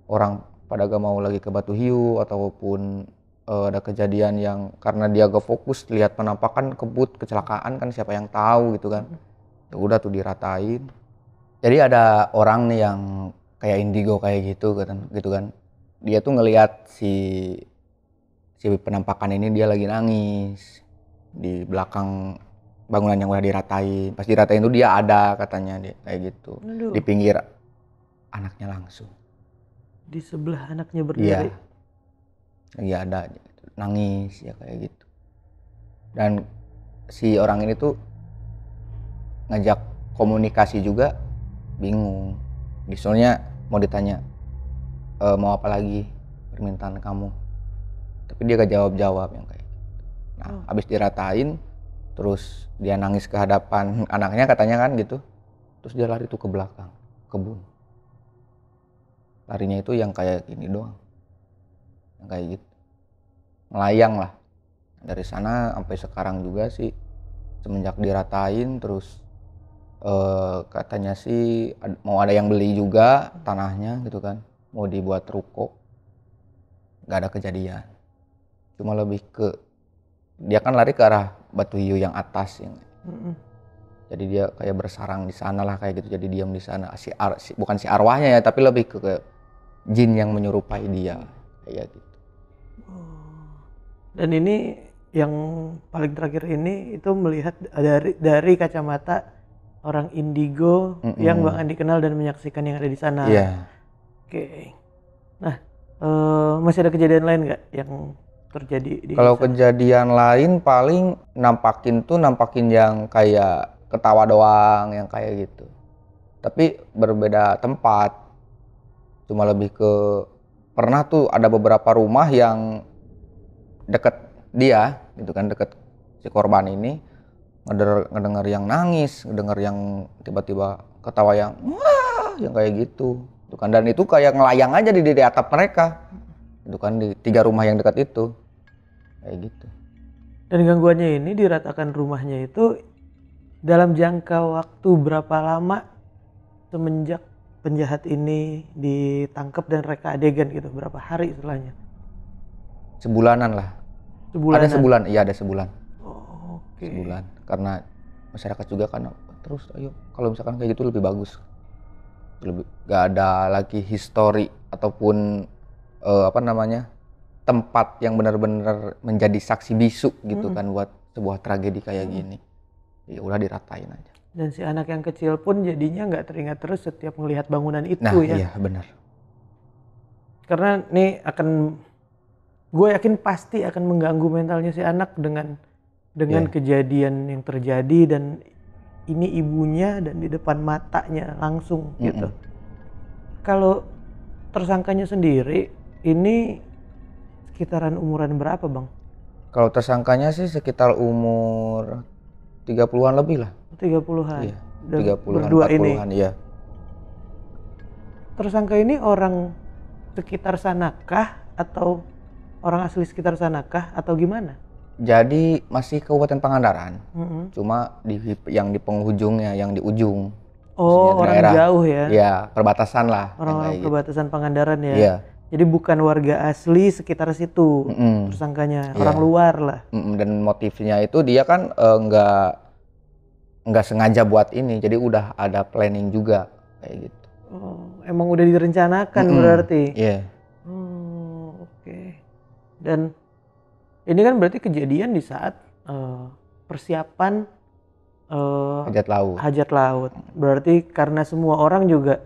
A: orang pada gak mau lagi ke Batu Hiu, ataupun ada kejadian yang karena dia gak fokus lihat penampakan kebut kecelakaan kan, siapa yang tahu gitu kan. Ya udah tuh diratain. Jadi ada orang nih yang kayak indigo kayak gitu kan, dia tuh ngelihat si penampakan ini, dia lagi nangis di belakang bangunan yang udah diratain. Pas diratain tuh dia ada katanya, dia kayak gitu.
B: Aduh.
A: Di pinggir anaknya langsung.
B: Di sebelah anaknya berdiri.
A: Iya ada gitu. Nangis ya kayak gitu. Dan si orang ini tuh ngajak komunikasi juga bingung. Soalnya mau ditanya mau apa lagi permintaan kamu, tapi dia gak jawab yang kayak gitu. Nah habis diratain terus dia nangis ke hadapan anaknya katanya kan gitu, terus dia lari tuh ke belakang kebun. Larinya itu yang kayak gini doang, yang kayak gitu, melayang lah. Dari sana sampai sekarang juga sih, semenjak diratain terus katanya sih mau ada yang beli juga tanahnya gitu kan, mau dibuat ruko. Gak ada kejadian, cuma lebih ke dia kan lari ke arah Batu Hiu yang atas yang jadi dia kayak bersarang di sana lah kayak gitu, jadi diam di sana. Bukan si arwahnya ya, tapi lebih ke jin yang menyerupai dia kayak gitu.
B: Dan ini yang paling terakhir ini itu melihat dari kacamata orang indigo yang Bang Andi kenal dan menyaksikan yang ada di sana.
A: Iya.
B: Oke. Nah, masih ada kejadian lain nggak yang terjadi di
A: Kalau
B: sana?
A: kejadian lain paling nampakin yang kayak ketawa doang, yang kayak gitu. Tapi berbeda tempat. Cuma lebih ke pernah tuh ada beberapa rumah yang deket dia gitu kan, deket si korban ini, ngedenger yang nangis, ngedenger yang tiba-tiba ketawa yang wah, yang kayak gitu. Tuh kan, dan itu kayak ngelayang aja di atap mereka. Itu kan di 3 rumah yang dekat itu. Kayak gitu.
B: Dan gangguannya ini diratakan rumahnya itu dalam jangka waktu berapa lama semenjak penjahat ini ditangkap dan reka adegan gitu? Berapa hari setelahnya?
A: Sebulanan lah.
B: Sebulanan?
A: Ada sebulan, iya ada sebulan.
B: Oh, oke.
A: Sebulan, karena masyarakat juga kan terus ayo kalau misalkan kayak gitu lebih bagus. Gak ada lagi histori ataupun tempat yang benar-benar menjadi saksi bisu gitu kan buat sebuah tragedi kayak gini. Ya udah diratain aja.
B: Dan si anak yang kecil pun jadinya nggak teringat terus setiap melihat bangunan itu ya.
A: Iya benar.
B: Karena nih gue yakin pasti akan mengganggu mentalnya si anak dengan kejadian yang terjadi dan ini ibunya dan di depan matanya langsung gitu. Kalau tersangkanya sendiri ini sekitaran umuran berapa bang?
A: Kalau tersangkanya sih sekitar umur 30-an lebih lah.
B: 30-an?
A: Iya,
B: Dan
A: 30-an,
B: berdua
A: 40-an
B: ini?
A: iya.
B: Tersangka ini orang sekitar sanakah atau orang asli sekitar sanakah atau gimana?
A: Jadi masih Kabupaten Pangandaran, cuma yang di penghujungnya, yang di ujung.
B: Oh, orang
A: daerah,
B: jauh ya?
A: Iya, perbatasan lah.
B: Orang-orang perbatasan Pangandaran ya?
A: Iya.
B: Jadi bukan warga asli sekitar situ tersangkanya, orang luar lah.
A: Dan motifnya itu dia kan nggak sengaja buat ini, jadi udah ada planning juga kayak gitu.
B: Oh, emang udah direncanakan berarti?
A: Iya.
B: Oke. Dan ini kan berarti kejadian di saat persiapan hajat laut. Berarti karena semua orang juga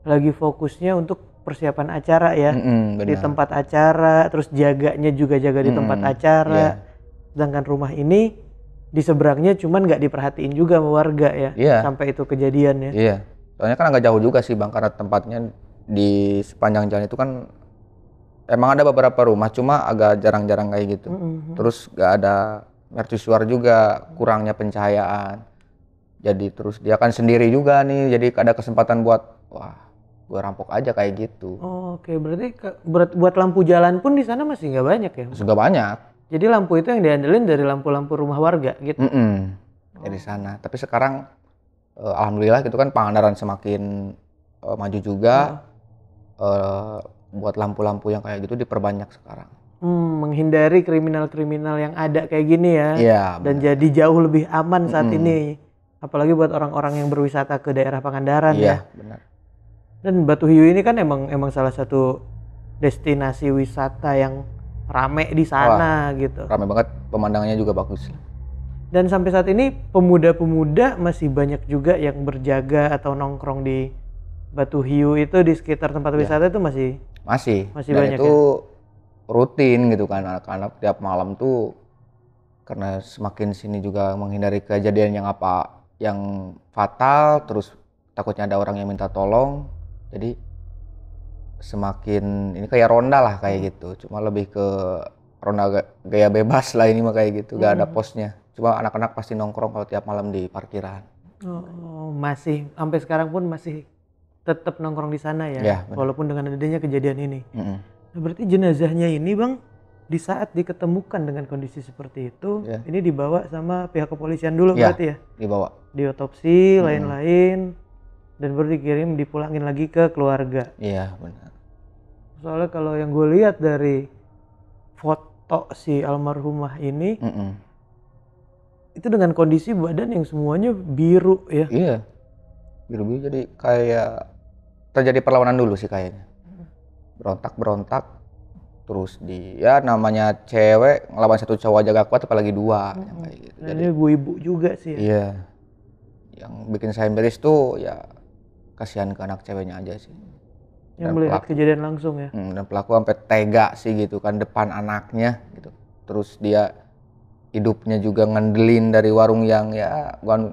B: lagi fokusnya untuk persiapan acara ya, di tempat acara, terus jaganya juga jaga di tempat acara. Sedangkan rumah ini di seberangnya cuman nggak diperhatiin juga sama warga ya, sampai itu kejadian ya.
A: Iya, soalnya kan agak jauh juga sih bang, karena tempatnya di sepanjang jalan itu kan emang ada beberapa rumah, cuma agak jarang-jarang kayak gitu. Terus nggak ada mercusuar juga, kurangnya pencahayaan. Jadi terus dia kan sendiri juga nih, jadi ada kesempatan buat gue rampok aja kayak gitu.
B: Oke, berarti buat lampu jalan pun di sana masih nggak banyak ya?
A: Masih nggak banyak.
B: Jadi lampu itu yang diandelin dari lampu-lampu rumah warga gitu?
A: Dari sana. Tapi sekarang alhamdulillah gitu kan Pangandaran semakin maju juga. Buat lampu-lampu yang kayak gitu diperbanyak sekarang.
B: Menghindari kriminal-kriminal yang ada kayak gini ya?
A: Iya.
B: Dan jadi jauh lebih aman saat ini. Apalagi buat orang-orang yang berwisata ke daerah Pangandaran ya?
A: Iya, benar.
B: Dan Batu Hiu ini kan emang salah satu destinasi wisata yang rame di sana. Gitu.
A: Rame banget, pemandangannya juga bagus.
B: Dan sampai saat ini pemuda-pemuda masih banyak juga yang berjaga atau nongkrong di Batu Hiu itu di sekitar tempat wisata itu masih
A: Dan
B: banyak
A: itu
B: ya?
A: rutin gitu kan, anak-anak tiap malam tuh karena semakin sini juga menghindari kejadian yang fatal, terus takutnya ada orang yang minta tolong. Jadi semakin ini kayak ronda lah kayak gitu, cuma lebih ke ronda gaya bebas lah ini mah kayak gitu, gak ada posnya. Cuma anak-anak pasti nongkrong kalau tiap malam di parkiran.
B: Oh, masih sampai sekarang pun masih tetap nongkrong di sana ya?
A: Ya,
B: walaupun dengan adanya kejadian ini. Nah, berarti jenazahnya ini bang, di saat diketemukan dengan kondisi seperti itu, ini dibawa sama pihak kepolisian dulu berarti ya?
A: Dibawa.
B: Diotopsi, lain-lain. Dan baru dipulangin lagi ke keluarga.
A: Iya benar.
B: Soalnya kalau yang gue lihat dari foto si almarhumah ini, itu dengan kondisi badan yang semuanya biru ya?
A: Iya, biru-biru, jadi kayak terjadi perlawanan dulu sih kayaknya. Berontak, terus namanya cewek ngelawan satu cowok aja gak kuat, apalagi dua. Yang kayak gitu.
B: Jadi ibu-ibu juga sih ya?
A: Iya, yang bikin saya miris tuh ya kasihan ke anak ceweknya aja sih.
B: Yang melihat kejadian langsung ya?
A: Dan pelaku sampai tega sih gitu kan depan anaknya gitu. Terus dia hidupnya juga ngandelin dari warung yang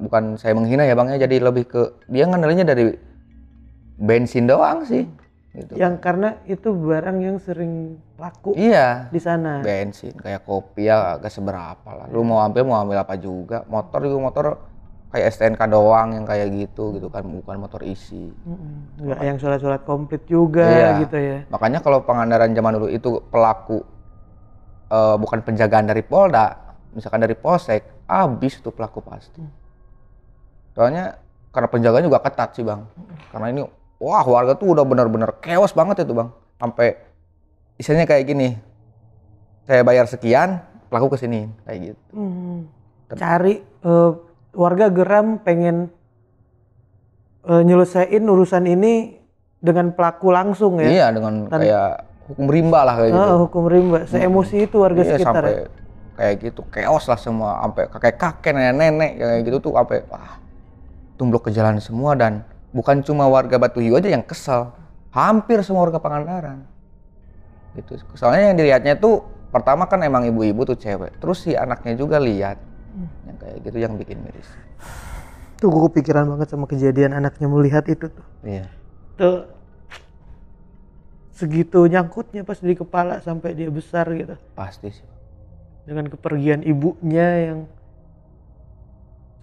A: bukan saya menghina ya bang ya, jadi lebih ke dia ngandelinnya dari bensin doang sih. Gitu.
B: Yang karena itu barang yang sering laku di sana.
A: Bensin kayak kopi ya agak seberapa lah. Lu mau ambil apa juga. Motor kayak STNK doang yang kayak gitu kan, bukan motor isi.
B: Nggak yang surat-surat komplit juga gitu ya.
A: Makanya kalau Pangandaran zaman dulu itu pelaku bukan penjagaan dari Polda, misalkan dari Polsek, habis tuh pelaku pasti. Soalnya karena penjagaannya juga ketat sih Bang. Karena ini wah warga tuh udah benar-benar chaos banget itu Bang. Sampai isinya kayak gini. Saya bayar sekian, pelaku kesini kayak gitu.
B: Cari warga geram pengen nyelesain urusan ini dengan pelaku langsung ya.
A: Iya, dengan kayak hukum rimba lah kayak gitu.
B: Hukum rimba, seemosi itu warga
A: Iya,
B: sekitar
A: sampai
B: ya.
A: kayak gitu, chaos lah semua, sampai kakek-kakek, nenek-nenek kayak gitu tuh sampai wah, tumblok ke jalan semua. Dan bukan cuma warga Batu Hiu aja yang kesel, hampir semua warga Pangandaran. Gitu. Soalnya yang dilihatnya tuh pertama kan emang ibu-ibu tuh cewek, terus si anaknya juga lihat, yang kayak gitu yang bikin miris.
B: Tuh gue kepikiran banget sama kejadian anaknya melihat itu tuh.
A: Iya.
B: Tuh segitu nyangkutnya pas di kepala sampai dia besar gitu.
A: Pasti sih.
B: Dengan kepergian ibunya yang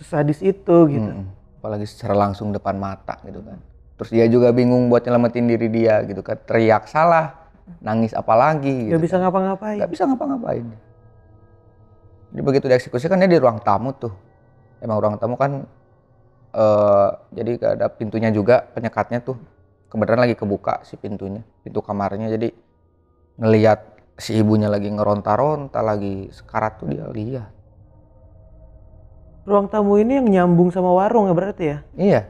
B: sadis itu gitu.
A: Apalagi secara langsung depan mata gitu kan. Terus dia juga bingung buat nyelamatin diri dia gitu kan. Teriak salah, nangis apalagi gitu.
B: Gak bisa ngapa-ngapain.
A: Gak bisa ngapa-ngapain. Jadi begitu dieksekusi kan dia di ruang tamu tuh. Emang ruang tamu kan jadi ada pintunya juga, penyekatnya tuh. Kebetulan lagi kebuka si pintunya, pintu kamarnya. Jadi ngelihat si ibunya lagi ngeronta-ronta, lagi sekarat tuh dia lihat.
B: Ruang tamu ini yang nyambung sama warung ya berarti ya?
A: Iya,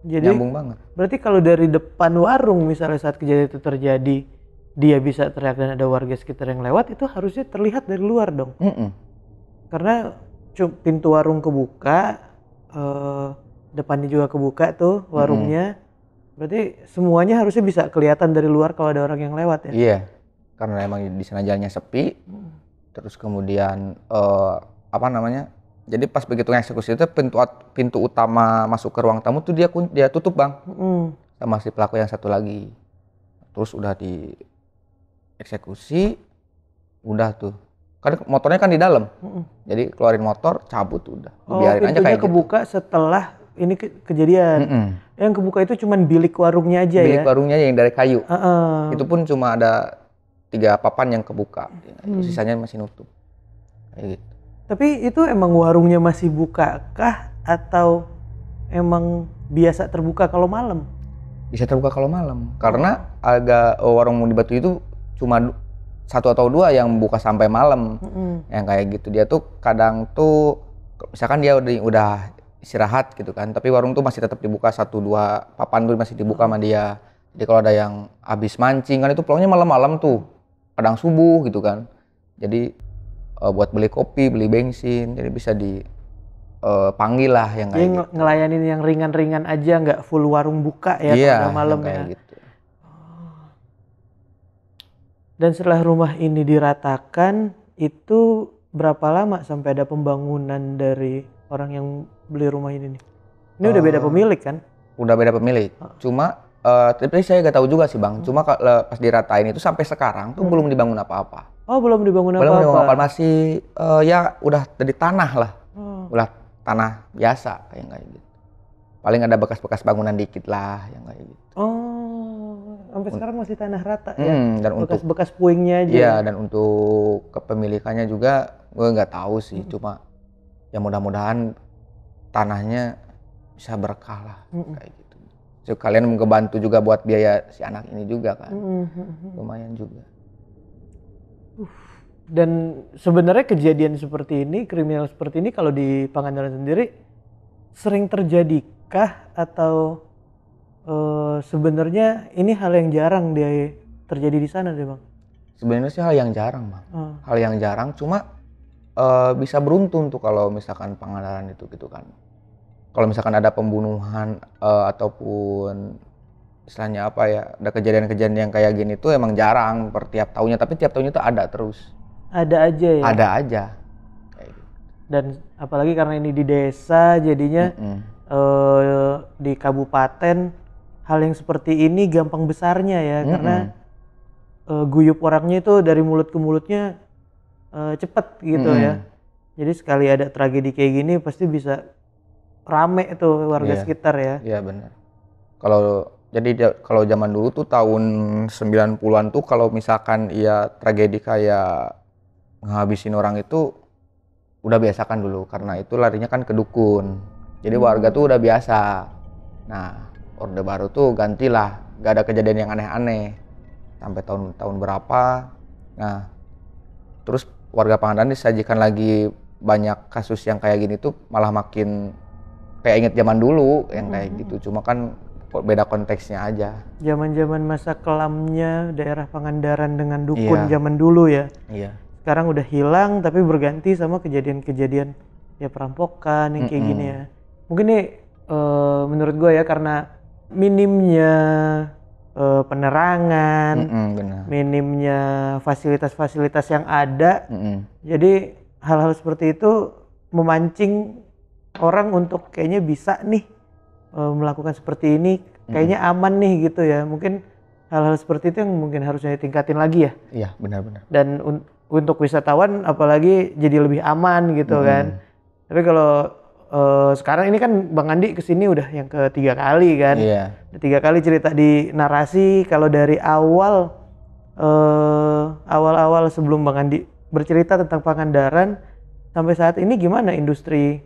B: jadi
A: nyambung banget.
B: Berarti kalau dari depan warung misalnya saat kejadian itu terjadi, dia bisa teriak dan ada warga sekitar yang lewat, itu harusnya terlihat dari luar dong. Karena pintu warung kebuka, depannya juga kebuka tuh warungnya. Berarti semuanya harusnya bisa kelihatan dari luar kalau ada orang yang lewat ya?
A: Iya, karena emang di sana jalannya sepi. Terus kemudian jadi pas begitu eksekusi itu pintu utama masuk ke ruang tamu tuh dia tutup Bang. Sama si pelaku yang satu lagi. Terus udah dieksekusi, udah tuh. Kan motornya kan di dalam. Jadi keluarin motor, cabut udah. Biarin aja kayak
B: kebuka gitu. Setelah ini kejadian. Yang kebuka itu cuman bilik warungnya aja
A: bilik warungnya yang dari kayu. Itu pun cuma ada 3 papan yang kebuka. Sisanya masih nutup. Kayak gitu.
B: Tapi itu emang warungnya masih buka kah atau emang biasa terbuka kalau malam?
A: Bisa terbuka kalau malam. Karena warung di Batu itu cuma 1 atau 2 yang buka sampai malam. Yang kayak gitu. Dia tuh kadang tuh misalkan dia udah istirahat gitu kan, tapi warung tuh masih tetap dibuka 1-2 papan tuh masih dibuka sama dia. Jadi kalau ada yang habis mancing kan itu pulangnya malam-malam tuh. Kadang subuh gitu kan. Jadi buat beli kopi, beli bensin, jadi bisa dipanggil lah yang kayak gitu.
B: Ngelayanin yang ringan-ringan aja, nggak full warung buka ya kalau malam ya. Gitu. Dan setelah rumah ini diratakan, itu berapa lama sampai ada pembangunan dari orang yang beli rumah ini nih? Ini udah beda pemilik kan?
A: Udah beda pemilik. Cuma tapi saya nggak tahu juga sih Bang. Cuma pas diratain itu sampai sekarang tuh belum dibangun apa-apa.
B: Oh, belum dibangun apa-apa.
A: Belum dibangun apa-apa, masih ya udah dari tanah lah. Udah tanah biasa kayak gitu. Paling ada bekas-bekas bangunan dikit lah yang kayak gitu.
B: Oh, sampai sekarang masih tanah rata ya.
A: Dan
B: bekas-bekas puingnya aja.
A: Iya, dan untuk kepemilikannya juga gue nggak tahu sih. Cuma ya mudah-mudahan tanahnya bisa berkah lah kayak gitu. So, kalian ngebantu juga buat biaya si anak ini juga kan. Lumayan juga.
B: Dan sebenarnya kejadian seperti ini, kriminal seperti ini kalau di Pangandaran sendiri sering terjadikah atau sebenarnya ini hal yang jarang dia terjadi di sana deh Bang?
A: Sebenarnya sih hal yang jarang Bang. Hal yang jarang, cuma bisa beruntung tuh kalau misalkan Pangandaran itu gitu kan. Kalau misalkan ada pembunuhan ataupun istilahnya apa ya, ada kejadian-kejadian yang kayak gini tuh emang jarang per tiap tahunnya, tapi tiap tahunnya tuh ada terus.
B: Ada aja ya?
A: Ada aja. Kayak gitu.
B: Dan apalagi karena ini di desa jadinya di kabupaten hal yang seperti ini gampang besarnya ya, karena guyup orangnya itu dari mulut ke mulutnya cepet gitu ya. Jadi sekali ada tragedi kayak gini pasti bisa rame tuh warga sekitar ya.
A: Iya benar. Kalau zaman dulu tuh tahun 90-an tuh kalau misalkan tragedi kayak ngehabisin orang itu udah biasa kan dulu, karena itu larinya kan ke dukun. Jadi warga tuh udah biasa Nah, Orde Baru tuh gantilah, gak ada kejadian yang aneh-aneh sampai tahun berapa. Nah, terus warga Pangandaran disajikan lagi banyak kasus yang kayak gini tuh malah makin kayak inget zaman dulu yang kayak gitu. Cuma kan beda konteksnya aja.
B: Zaman-zaman masa kelamnya daerah Pangandaran dengan dukun zaman dulu ya.
A: Iya.
B: Sekarang udah hilang tapi berganti sama kejadian-kejadian ya perampokan yang kayak gini ya. Mungkin nih menurut gue ya karena minimnya penerangan,
A: Benar.
B: minimnya fasilitas-fasilitas yang ada, jadi hal-hal seperti itu memancing orang untuk kayaknya bisa nih melakukan seperti ini, kayaknya aman nih gitu ya. Mungkin hal-hal seperti itu yang mungkin harusnya ditingkatin lagi ya.
A: Iya, benar-benar.
B: Dan untuk wisatawan apalagi jadi lebih aman gitu kan. Tapi kalau sekarang ini kan Bang Andi kesini udah yang ketiga kali kan.
A: Iya.
B: Udah 3 kali cerita di narasi. Kalau dari awal sebelum Bang Andi bercerita tentang Pangandaran sampai saat ini gimana industri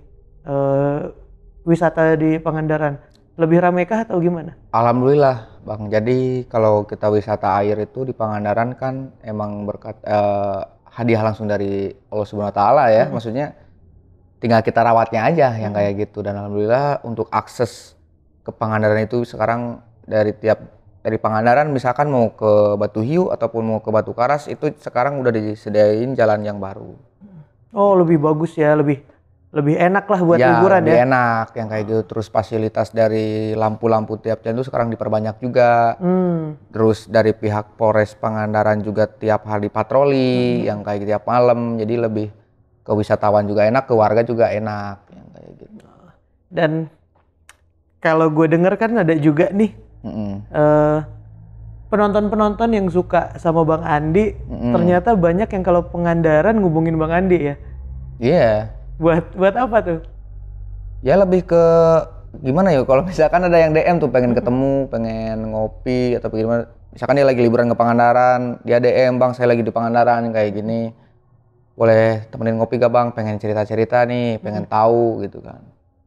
B: wisata di Pangandaran? Lebih ramai kah atau gimana?
A: Alhamdulillah Bang. Jadi kalau kita wisata air itu di Pangandaran kan emang berkat hadiah langsung dari Allah Subhanahu wa taala ya. Maksudnya tinggal kita rawatnya aja yang kayak gitu. Dan alhamdulillah untuk akses ke Pangandaran itu sekarang dari Pangandaran misalkan mau ke Batu Hiu ataupun mau ke Batu Karas itu sekarang udah disediain jalan yang baru.
B: Oh, lebih bagus ya, lebih enak lah buat
A: ya,
B: liburan
A: lebih
B: ya.
A: enak yang kayak gitu. Terus fasilitas dari lampu-lampu tiap jalan itu sekarang diperbanyak juga. Terus dari pihak Polres Pangandaran juga tiap hari patroli yang kayak tiap malam. Jadi lebih ke wisatawan juga enak, ke warga juga enak yang kayak gitu.
B: Dan kalau gue denger kan ada juga nih penonton-penonton yang suka sama Bang Andi. Ternyata banyak yang kalau Pangandaran ngubungin Bang Andi ya.
A: Iya.
B: Buat apa tuh?
A: Ya lebih ke gimana ya, kalau misalkan ada yang DM tuh pengen ketemu, pengen ngopi atau gimana. Misalkan dia lagi liburan ke Pangandaran, dia DM, "Bang, saya lagi di Pangandaran kayak gini. Boleh temenin ngopi gak Bang? Pengen cerita-cerita nih, pengen tahu," gitu kan.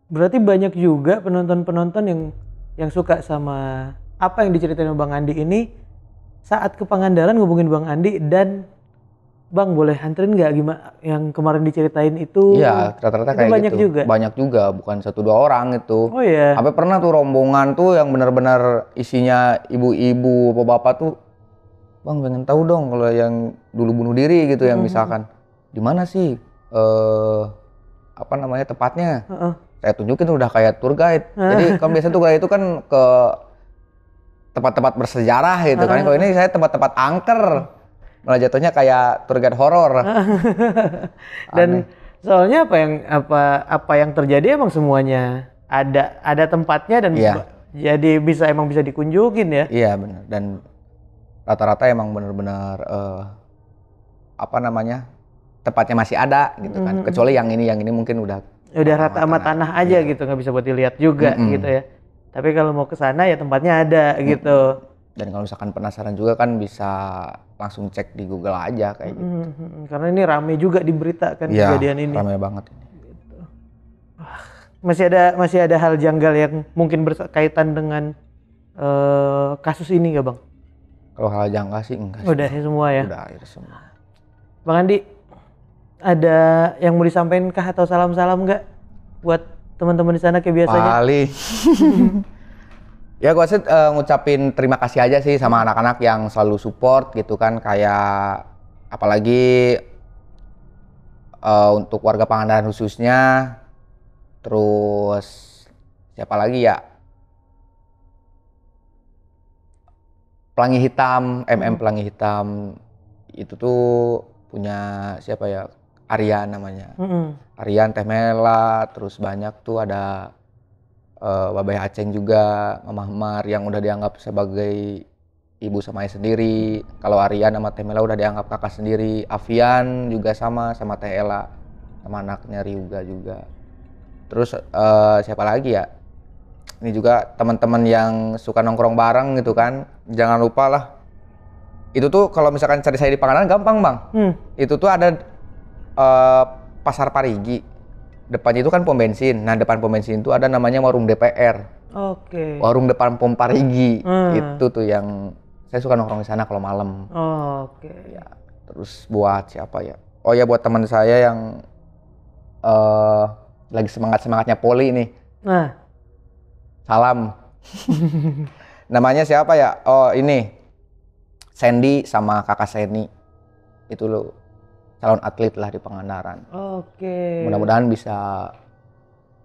B: Berarti banyak juga penonton-penonton yang suka sama apa yang diceritain Bang Andi ini saat ke Pangandaran ngubungin Bang Andi dan Bang boleh anterin nggak gimana yang kemarin diceritain itu?
A: Iya, rata-rata kayak
B: banyak
A: gitu.
B: juga.
A: Banyak juga, bukan 1-2 orang itu.
B: Oh iya.
A: Sampai pernah tuh rombongan tuh yang benar-benar isinya ibu-ibu, bapak-bapak tuh, "Bang, pengen tahu dong kalau yang dulu bunuh diri gitu yang misalkan. Di mana sih apa namanya tepatnya?" Saya tunjukin udah kayak tour guide. Jadi kalau biasanya tour guide itu kan ke tempat-tempat bersejarah gitu kan. Kalau ini saya tempat-tempat angker. Malah jatuhnya kayak tour guide horor.
B: Dan soalnya apa yang terjadi emang semuanya ada tempatnya dan jadi bisa dikunjungin ya.
A: Iya benar. Dan rata-rata emang benar-benar apa namanya tempatnya masih ada gitu kan. Kecuali yang ini mungkin udah
B: rata sama tanah aja gitu, nggak bisa buat dilihat juga gitu ya. Tapi kalau mau ke sana ya tempatnya ada gitu.
A: Dan kalau misalkan penasaran juga kan bisa langsung cek di Google aja kayak gitu.
B: Karena ini rame juga diberitakan kejadian ini.
A: Rame banget ini.
B: Gitu. Masih ada hal janggal yang mungkin berkaitan dengan kasus ini nggak Bang?
A: Kalau hal janggal sih enggak.
B: Udah ya semua ya.
A: Udah akhir semua.
B: Bang Andi, ada yang mau disampaikan kah atau salam-salam nggak buat teman-teman di sana kayak biasanya?
A: Paling. Ya gue sih ngucapin terima kasih aja sih sama anak-anak yang selalu support gitu kan, kayak apalagi untuk warga Pangandaran khususnya. Terus siapa lagi ya? Pelangi Hitam, Pelangi Hitam itu tuh punya siapa ya? Aryan namanya. Aryan, Teh Mela, terus banyak tuh ada Babay Aceng juga, Mama Mar yang udah dianggap sebagai ibu sama ayah sendiri. Kalau Aryan sama Teh Mela udah dianggap kakak sendiri. Avian juga sama Teh Ela, sama anaknya Ryuga juga. Terus siapa lagi ya? Ini juga teman-teman yang suka nongkrong bareng gitu kan. Jangan lupa lah. Itu tuh kalau misalkan cari saya di Pangandaran gampang Bang. Itu tuh ada Pasar Parigi. Depannya itu kan pom bensin. Nah depan pom bensin itu ada namanya warung DPR.
B: Oke.
A: Warung depan Pom Parigi.
B: Hmm.
A: Itu tuh yang saya suka nongkrong di sana kalau malam.
B: Oke.
A: Ya, terus buat siapa ya? Oh ya, buat teman saya yang lagi semangatnya poli nih.
B: Nah.
A: Salam. Namanya siapa ya? Oh, ini Sandy sama kakak Seni. Itu lo calon atlet lah di Pangandaran.
B: Oke.
A: Mudah-mudahan bisa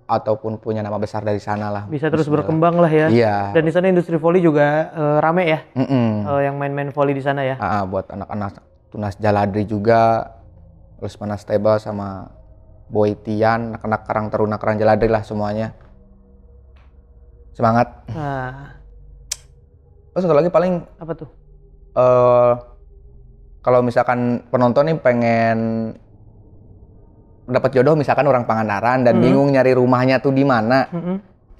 A: ataupun punya nama besar dari sana lah.
B: Bisa terus berkembang lah ya.
A: Iya.
B: Dan di sana industri voli juga rame ya.
A: Mm-mm.
B: Yang main-main voli di sana ya.
A: Buat anak-anak Tunas Jaladri juga, Lesmana Stable sama Boy Tian, anak-anak Karang Taruna Karang Jaladri lah semuanya. Semangat.
B: Nah.
A: Oh, satu lagi paling
B: Apa tuh?
A: Kalau misalkan penonton nih pengen dapat jodoh, misalkan orang Pangandaran dan bingung nyari rumahnya tuh di mana,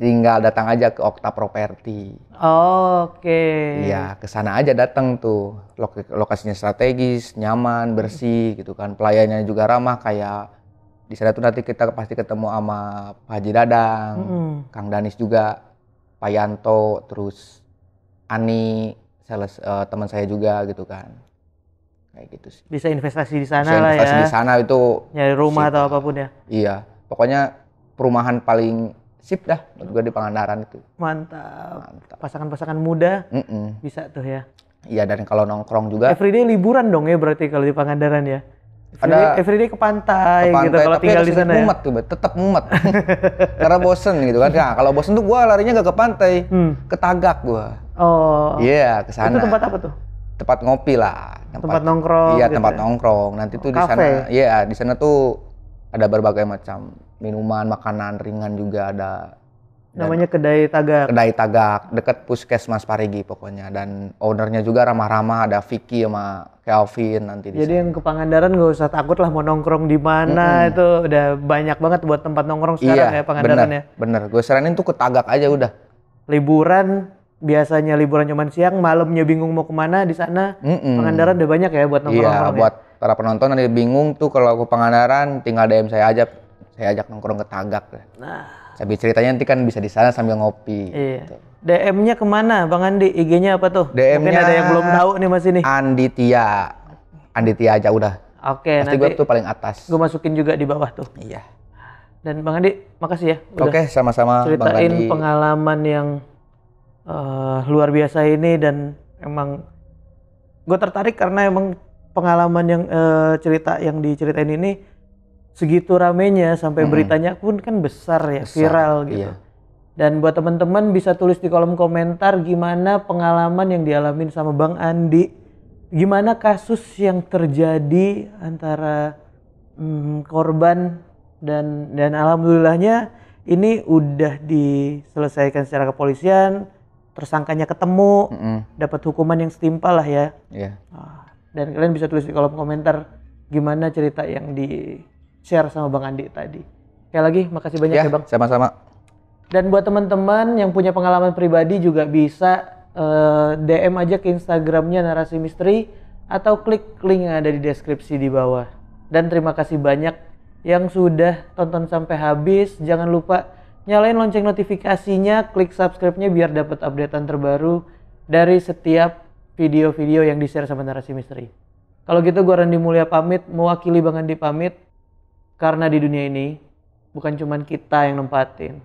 A: tinggal datang aja ke Okta Properti.
B: Oke.
A: Iya, ke sana aja datang tuh. Lokasinya strategis, nyaman, bersih gitu kan. Pelayannya juga ramah, kayak di sana tuh nanti kita pasti ketemu sama Pak Haji Dadang, Kang Danis juga, Pak Yanto, terus Ani, sales teman saya juga gitu kan. Kayak gitu sih.
B: Bisa investasi di sana
A: Bisa
B: lah
A: investasi
B: ya.
A: di sana itu
B: Nyari rumah atau apapun ya.
A: Iya, pokoknya perumahan paling sip dah buat gue di Pangandaran itu.
B: Mantap. Pasangan-pasangan muda bisa tuh ya.
A: Iya, dan kalau nongkrong juga
B: Everyday liburan dong ya berarti kalau di Pangandaran ya.
A: Ada
B: everyday ke pantai gitu kalau
A: tapi
B: tinggal di sana ya.
A: mumet tuh, tetap mumet. Karena bosen gitu kan. Nah, kalau bosen tuh gua larinya gak ke pantai, ke Tagak gua.
B: Oh.
A: Iya, ke sana.
B: Itu tempat apa tuh?
A: Tempat ngopi lah,
B: tempat nongkrong.
A: Iya,
B: gitu
A: tempat
B: ya?
A: nongkrong. Nanti tuh di sana, iya, di sana tuh ada berbagai macam minuman, makanan ringan juga ada.
B: Namanya Kedai Tagak.
A: Kedai Tagak, dekat Puskesmas Parigi pokoknya. Dan ownernya juga ramah-ramah, ada Vicky sama Kelvin nanti di
B: Jadi
A: sana.
B: yang ke Pangandaran gak usah takut lah mau nongkrong di mana, itu udah banyak banget buat tempat nongkrong sekarang ya Pangandaran ya.
A: Bener, gue saranin tuh ke Tagak aja udah.
B: Liburan, biasanya liburan cuman siang, malamnya bingung mau kemana, di sana Pangandaran udah banyak ya buat nongkrong-nongkrong.
A: Iya, buat para penonton nanti bingung tuh kalau ke Pangandaran, tinggal DM saya aja, saya ajak nongkrong ke Tagak.
B: Nah,
A: sambil ceritanya nanti kan bisa di sana sambil ngopi.
B: iya.
A: Gitu.
B: DM-nya kemana Bang Andi? IG-nya apa tuh?
A: DM-nya
B: Mungkin ada yang belum tahu nih Mas ini.
A: Anditya aja udah.
B: Oke,
A: pasti
B: nanti
A: gue tuh paling atas.
B: gue masukin juga di bawah tuh.
A: Iya.
B: Dan Bang Andi, makasih ya udah
A: Oke, sama-sama Bang
B: ceritain
A: Andi.
B: pengalaman yang luar biasa ini. Dan emang gue tertarik karena emang pengalaman yang cerita yang diceritain ini segitu ramenya sampai beritanya pun kan besar ya, viral gitu.
A: Iya.
B: Dan buat teman-teman bisa tulis di kolom komentar gimana pengalaman yang dialamin sama Bang Andi, gimana kasus yang terjadi antara korban dan alhamdulillahnya ini udah diselesaikan secara kepolisian, tersangkanya ketemu, dapat hukuman yang setimpal lah ya.
A: Iya.
B: Dan kalian bisa tulis di kolom komentar gimana cerita yang di-share sama Bang Andi tadi. Sekali lagi makasih banyak ya Bang.
A: Sama-sama.
B: Dan buat teman-teman yang punya pengalaman pribadi juga bisa DM aja ke Instagramnya Narasi Misteri atau klik link yang ada di deskripsi di bawah. Dan terima kasih banyak yang sudah tonton sampai habis. Jangan lupa nyalain lonceng notifikasinya, klik subscribe-nya biar dapat updatean terbaru dari setiap video-video yang di-share sama Narasi Misteri. Kalau gitu gue Randy Mulya pamit, mewakili Bang Andi pamit. Karena di dunia ini bukan cuma kita yang nempatin,